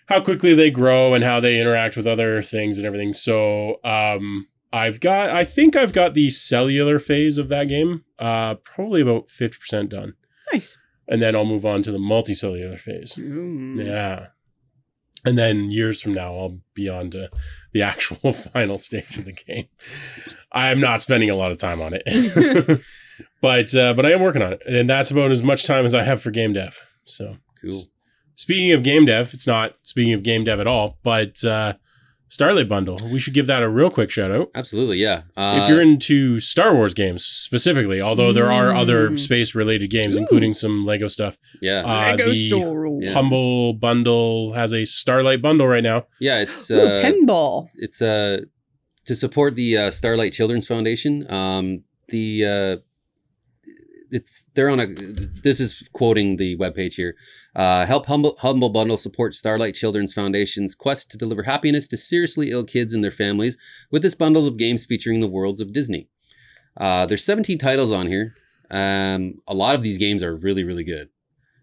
how quickly they grow and how they interact with other things and everything. So I think I've got the cellular phase of that game probably about 50% done.
Nice.
And then I'll move on to the multicellular phase. Yeah. And then years from now, I'll be on to the actual final stage of the game. I am not spending a lot of time on it. but I am working on it. And that's about as much time as I have for game dev. So
cool.
Speaking of game dev, it's not speaking of game dev at all, but Starlight Bundle. We should give that a real quick shout out.
Absolutely, yeah.
If you're into Star Wars games specifically, although there are other space-related games, including some Lego stuff.
Yeah.
Lego Store.
Humble Bundle has a Starlight Bundle right now.
Yeah, it's
pinball.
It's to support the Starlight Children's Foundation. They're on a, this is quoting the webpage here. Help Humble Bundle support Starlight Children's Foundation's quest to deliver happiness to seriously ill kids and their families with this bundle of games featuring the worlds of Disney. There's 17 titles on here. A lot of these games are really, really good.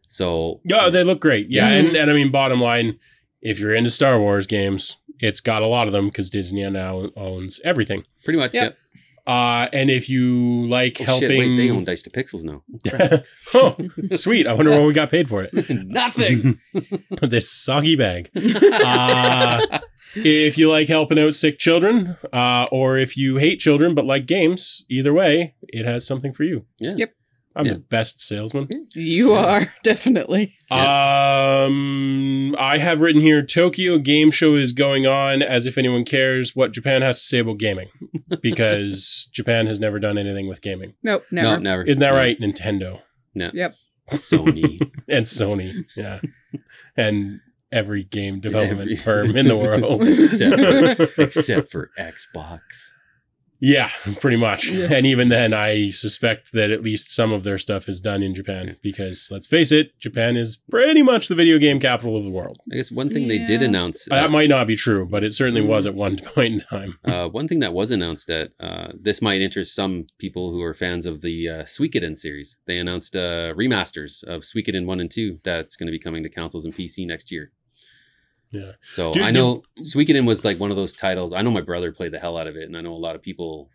So
yeah, they look great. Yeah, and I mean, bottom line, if you're into Star Wars games, it's got a lot of them because Disney now owns everything.
Pretty much, yep.
And if you like helping...
Shit, wait, they own Dice to Pixels now.
Oh, sweet. I wonder what we got paid for it.
Nothing.
This soggy bag. If you like helping out sick children, or if you hate children but like games, either way, it has something for you.
Yeah.
Yep.
I'm the best salesman.
You are, definitely.
I have written here, Tokyo Game Show is going on as if anyone cares what Japan has to say about gaming. Because Japan has never done anything with gaming.
Nope, never.
No, never.
Isn't that right? Nintendo.
No.
Yep.
Sony.
And Sony, yeah. And every game development firm in the world.
Except for Xbox.
Yeah, pretty much. Yeah. And even then, I suspect that at least some of their stuff is done in Japan because, let's face it, Japan is pretty much the video game capital of the world.
I guess one thing they did announce...
that might not be true, but it certainly was at one point in time.
One thing that was announced that this might interest some people who are fans of the Suikoden series. They announced remasters of Suikoden 1 and 2 that's going to be coming to consoles and PC next year.
Yeah.
So I know Suikoden was like one of those titles. I know my brother played the hell out of it, and I know a lot of people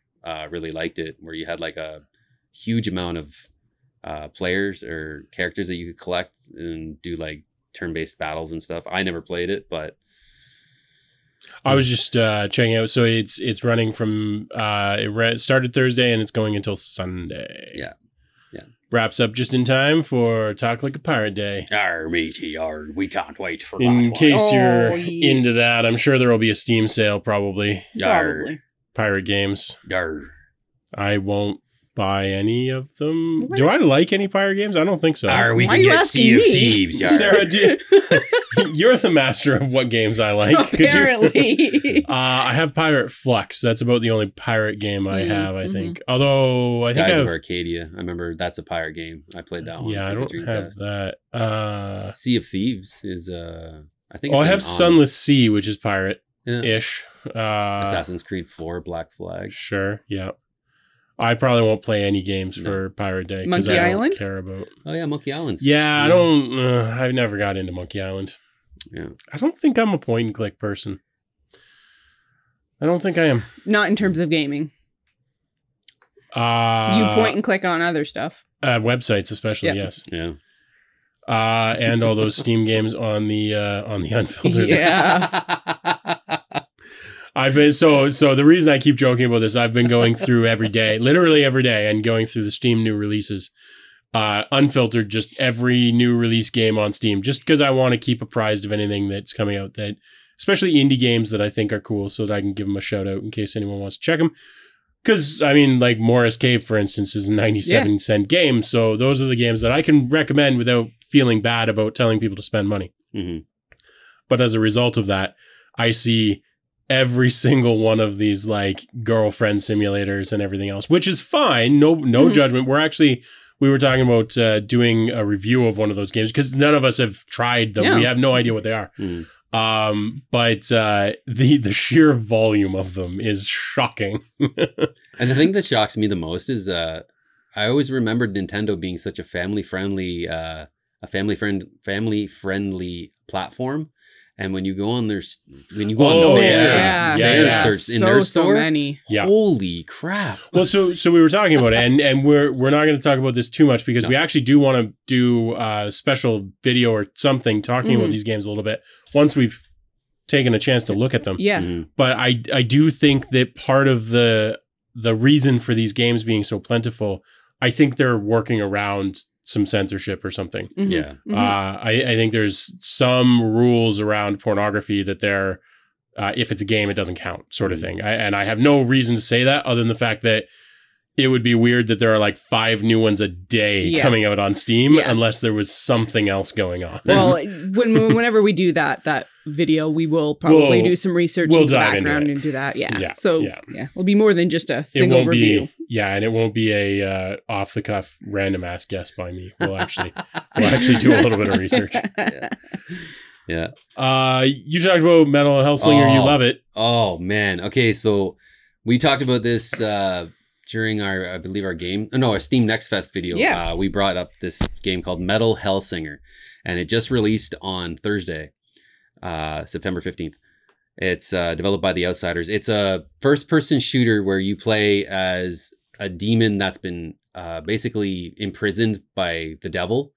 really liked it, where you had like a huge amount of players or characters that you could collect and do like turn-based battles and stuff. I never played it, but
I was just checking out. So it's running from it started Thursday and it's going until Sunday.
Yeah.
Wraps up just in time for Talk Like a Pirate Day.
Arr, matey, arr, we can't wait for
in case you're into that, I'm sure there will be a Steam sale probably.
Yarr.
Pirate games.
Yarr.
I won't buy any of them. Do I like any pirate games? I don't think so.
Arr, we can get Sea of Thieves, yarr.
Sarah, you're the master of what games I like.
Apparently.
I have Pirate Flux. That's about the only pirate game I have, I think. Although,
Skies
I think I have...
of Arcadia. I remember that's a pirate game. I played that one.
Yeah, I don't have that.
Sea of Thieves is, I think
I have Sunless Sea, which is pirate-ish.
Assassin's Creed 4, Black Flag.
Sure, yeah. I probably won't play any games for Pirate Day because I don't care about.
Oh yeah, Monkey Island.
Yeah, I don't. I've never got into Monkey Island.
Yeah,
I don't think I'm a point and click person. I don't think I am.
Not in terms of gaming. You point and click on other stuff.
Websites, especially. Yes.
Yeah.
And all those Steam games on the unfiltered.
Yeah.
I've been so the reason I keep joking about this, I've been going through literally every day, and going through the Steam new releases, unfiltered, just every new release game on Steam, just because I want to keep apprised of anything that's coming out, that especially indie games that I think are cool, so that I can give them a shout out in case anyone wants to check them. Because I mean, like Morris Cave, for instance, is a 97-cent game, so those are the games that I can recommend without feeling bad about telling people to spend money.
Mm-hmm.
But as a result of that, I see every single one of these like girlfriend simulators and everything else, which is fine. No judgment. we were talking about doing a review of one of those games because none of us have tried them.
No.
We have no idea what they are. But the sheer volume of them is shocking.
And the thing that shocks me the most is I always remembered Nintendo being such a family-friendly platform. And when you go on their search in their store,
many.
Holy crap!
Well, so we were talking about it, and we're not going to talk about this too much because we actually do want to do a special video or something talking about these games a little bit once we've taken a chance to look at them.
Yeah.
But I do think that part of the reason for these games being so plentiful, I think they're working around some censorship or something.
Yeah.
I think there's some rules around pornography that they're, if it's a game, it doesn't count sort of thing. And I have no reason to say that other than the fact that it would be weird that there are like 5 new ones a day coming out on Steam unless there was something else going on.
Well, whenever we do that video, we will probably do some research in the background into that. Yeah. So it'll be more than just a single review.
And it won't be a off the cuff random ass guess by me. We'll actually do a little bit of research.
Yeah.
You talked about Metal Hellsinger. You love it.
Oh man. Okay, so we talked about this during our Steam Next Fest video.
Yeah.
We brought up this game called Metal Hellsinger, and it just released on Thursday, September 15th. It's developed by The Outsiders. It's a first-person shooter where you play as a demon that's been basically imprisoned by the devil,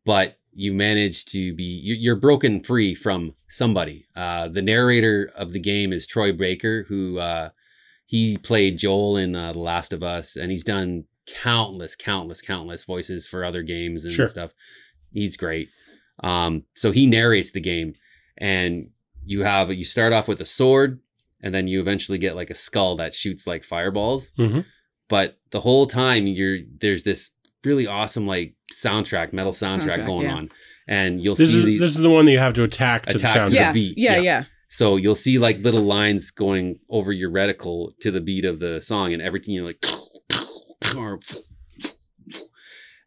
but you manage to be, you're broken free from somebody. The narrator of the game is Troy Baker, who he played Joel in The Last of Us, and he's done countless voices for other games and stuff. He's great. So he narrates the game, and you start off with a sword, and then you eventually get like a skull that shoots like fireballs. But the whole time there's this really awesome like metal soundtrack going on, and this is the one that you have to attack to the sound.
The beat. Yeah.
So you'll see like little lines going over your reticle to the beat of the song, and everything you're like.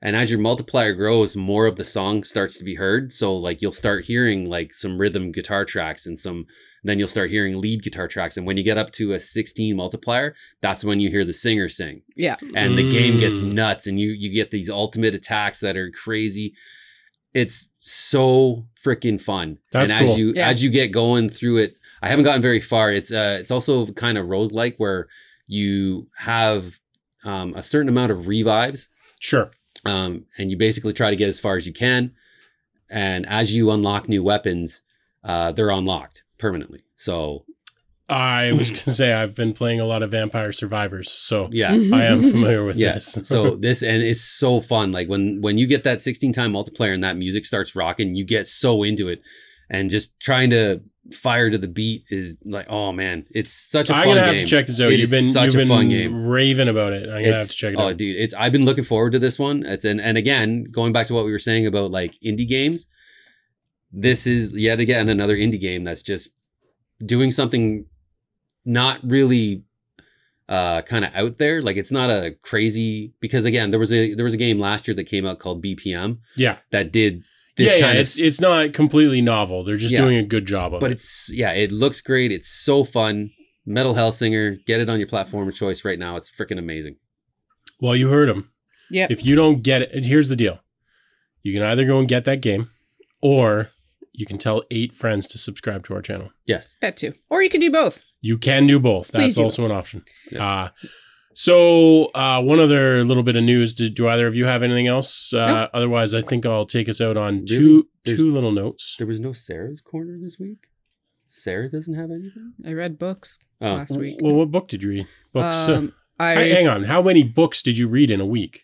And as your multiplier grows, more of the song starts to be heard. So like you'll start hearing like some rhythm guitar tracks and then you'll start hearing lead guitar tracks. And when you get up to a 16 multiplier, that's when you hear the singer sing.
Yeah.
And the game gets nuts, and you get these ultimate attacks that are crazy. It's so freaking fun.
That's
and
cool.
As you get going through it, I haven't gotten very far. It's also kind of roguelike where you have a certain amount of revives.
Sure.
And you basically try to get as far as you can. And as you unlock new weapons, they're unlocked permanently. So
I was going to say, I've been playing a lot of Vampire Survivors, so
yeah,
I am familiar with this.
So and it's so fun. Like when you get that 16-time multiplayer and that music starts rocking, you get so into it. And just trying to fire to the beat is like, oh man, it's such a fun game.
I'm gonna have to check this out. You've been
fun game.
Raving about it. I'm gonna have to check it out.
Oh, dude, I've been looking forward to this one. And again, going back to what we were saying about like indie games, this is yet again another indie game that's just doing something not really kind of out there. Like it's not a crazy, because again, there was a game last year that came out called BPM.
Yeah,
that did.
It's not completely novel. They're just doing a good job of it.
But it looks great. It's so fun. Metal Hellsinger, get it on your platform of choice right now. It's freaking amazing.
Well, you heard him.
Yeah.
If you don't get it, here's the deal. You can either go and get that game, or you can tell 8 friends to subscribe to our channel.
Yes.
That too. Or you can do both.
You can do both. That's also an option. Yes. So one other little bit of news. Do either of you have anything else?
No.
Otherwise, I think I'll take us out on two little notes.
There was no Sarah's Corner this week? Sarah doesn't have anything?
I read books last week.
Well, what book did you read? Books. Hang on. How many books did you read in a week?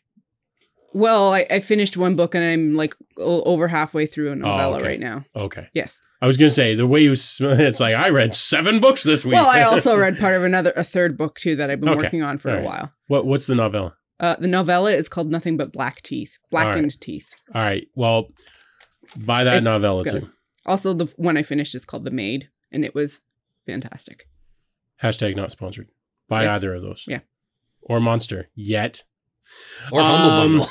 Well, I finished one book and I'm like over halfway through a novella right now.
Okay.
Yes.
I was going to say, the way it's like, I read 7 books this week.
Well, I also read part of a third book too that I've been working on for a while.
What's the novella?
The novella is called Nothing But Black Teeth. Blackened Teeth.
All right. Well, buy that novella too.
Also, the one I finished is called The Maid, and it was fantastic.
# not sponsored. Buy either of those.
Yeah.
Or Monster. Yet.
Or Humble Bundle.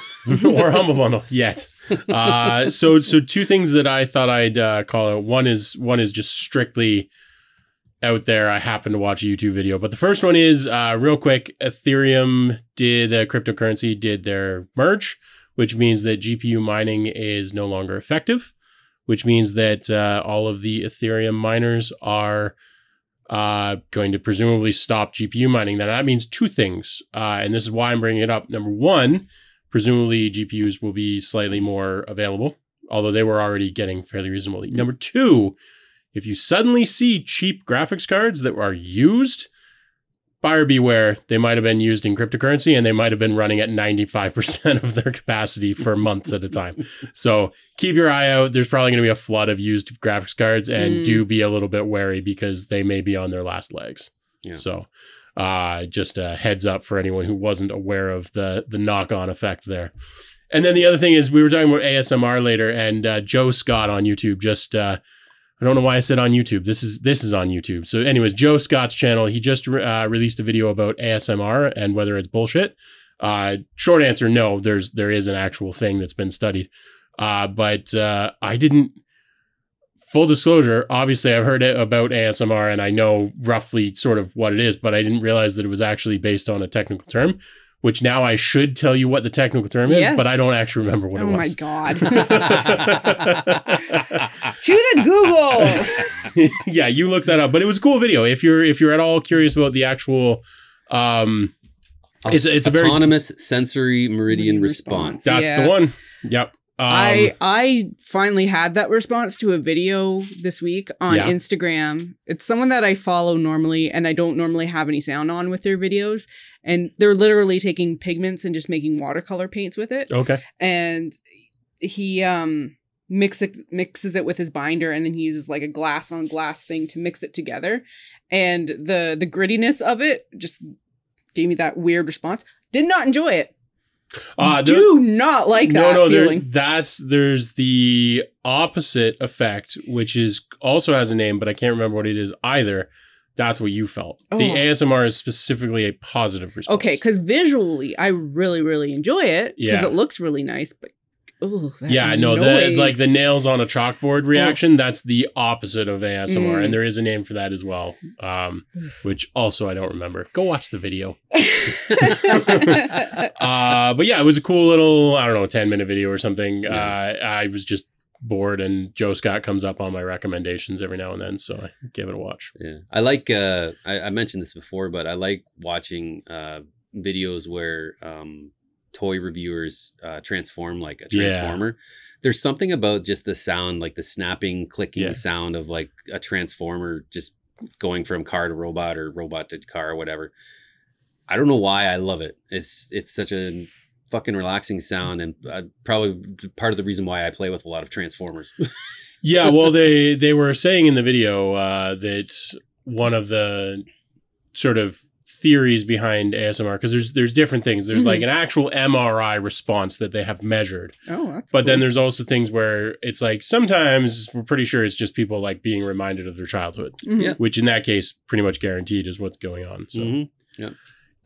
Or Humble Bundle yet. So two things that I thought I'd call out. One is just strictly out there. I happened to watch a YouTube video, but the first one is real quick. Ethereum the cryptocurrency did their merge, which means that GPU mining is no longer effective, which means that all of the Ethereum miners are going to presumably stop GPU mining. That means two things, and this is why I'm bringing it up. Number one, presumably GPUs will be slightly more available, although they were already getting fairly reasonably. Number two, if you suddenly see cheap graphics cards that are used, buyer beware. They might have been used in cryptocurrency and they might have been running at 95% of their capacity for months at a time. So keep your eye out. There's probably going to be a flood of used graphics cards, and do be a little bit wary because they may be on their last legs. Yeah. So just a heads up for anyone who wasn't aware of the knock-on effect there. And then the other thing is, we were talking about ASMR later, and Joe Scott on YouTube just... I don't know why I said on YouTube. This is on YouTube. So anyways, Joe Scott's channel, he just released a video about ASMR and whether it's bullshit. Short answer, no, there is an actual thing that's been studied. But I didn't, full disclosure, obviously I've heard about ASMR and I know roughly sort of what it is, but I didn't realize that it was actually based on a technical term, which now I should tell you what the technical term is, but I don't actually remember what it was.
Oh my God. To the Google.
Yeah, you look that up. But it was a cool video. If you're at all curious about the actual it's a very
autonomous sensory meridian response.
That's the one. Yep.
I finally had that response to a video this week on Instagram. It's someone that I follow normally, and I don't normally have any sound on with their videos. And they're literally taking pigments and just making watercolor paints with it.
Okay.
And he mixes it with his binder, and then he uses like a glass on glass thing to mix it together. And the grittiness of it just gave me that weird response. Did not enjoy it. Do not like that feeling.
There's the opposite effect, which is also has a name, but I can't remember what it is either. That's what you felt. Oh. The ASMR is specifically a positive response.
Okay, because visually, I really, really enjoy it because it looks really nice. But
the nails on a chalkboard reaction. That's the opposite of ASMR, and there is a name for that as well, which also I don't remember. Go watch the video. But yeah, it was a cool little 10-minute video or something. I was just bored, and Joe Scott comes up on my recommendations every now and then, so I gave it a watch.
Yeah, I like I mentioned this before, but I like watching videos where toy reviewers transform like a transformer. There's something about just the sound, like the snapping, clicking sound of like a transformer just going from car to robot or robot to car or whatever. I don't know why I love it. It's such a fucking relaxing sound, and probably part of the reason why I play with a lot of transformers.
Yeah, well, they were saying in the video that one of the sort of theories behind ASMR, because there's different things. There's like an actual MRI response that they have measured.
Oh, that's
But then there's also things where it's like sometimes we're pretty sure it's just people like being reminded of their childhood, which in that case pretty much guaranteed is what's going on. So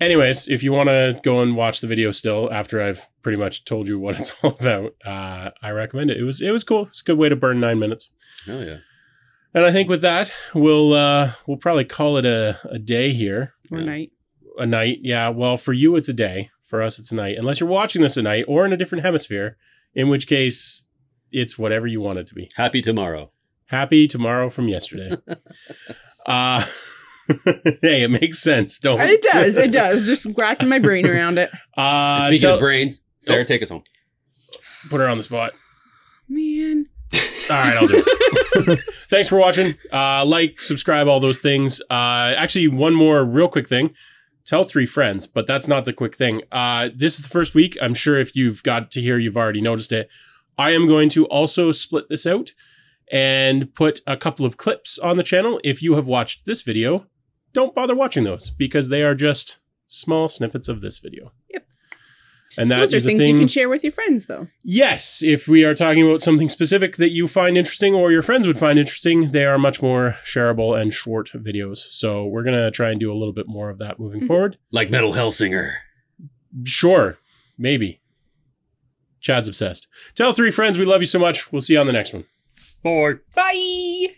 anyways, if you want to go and watch the video still after I've pretty much told you what it's all about, I recommend it. It was cool. It's a good way to burn 9 minutes.
Oh yeah.
And I think with that, we'll probably call it a day here.
Or a night.
A night, yeah. Well, for you, it's a day. For us, it's a night. Unless you're watching this at night or in a different hemisphere, in which case, it's whatever you want it to be.
Happy tomorrow.
Happy tomorrow from yesterday. Hey, it makes sense, don't it?
It does. Just wracking my brain around it.
Speaking of brains, Sarah, take us home.
Put her on the spot.
Man.
All right, I'll do it. Thanks for watching. Like, subscribe, all those things. Actually, one more real quick thing. Tell 3 friends, but that's not the quick thing. This is the first week. I'm sure if you've got to here, you've already noticed it. I am going to also split this out and put a couple of clips on the channel. If you have watched this video, don't bother watching those because they are just small snippets of this video. Yep. And that
those are things you can share with your friends, though.
Yes. If we are talking about something specific that you find interesting or your friends would find interesting, they are much more shareable and short videos. So we're going to try and do a little bit more of that moving forward.
Like Metal Hellsinger.
Sure. Maybe. Chad's obsessed. Tell 3 friends we love you so much. We'll see you on the next one.
Bye.
Bye.